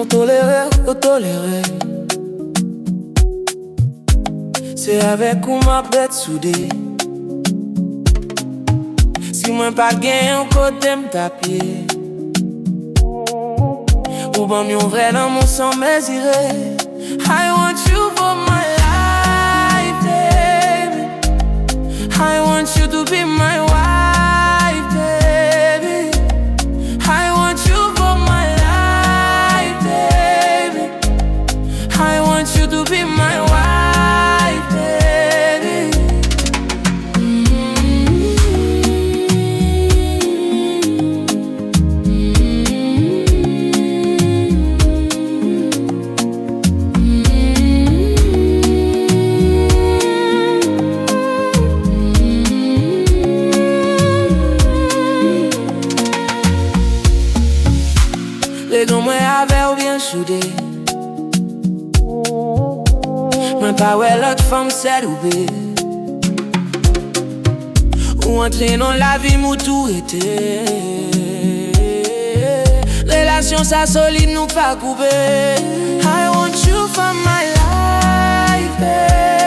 toléré. C'est avec ou ma bête soudée. Si moi pas gain, on côté m'tapier. Ou bon mieux vrai dans mon sang mésiré. I want you for my life, baby. I want you to be my wife, baby. I want you for my life, baby. I want you to be my wife, baby. Les gants moi avec ou bien soudé. Moi pas ouais l'autre femme c'est loupé. Ou entrer dans la vie mou tout été. Relation ça solide nous pas couper. I want you for my life, baby.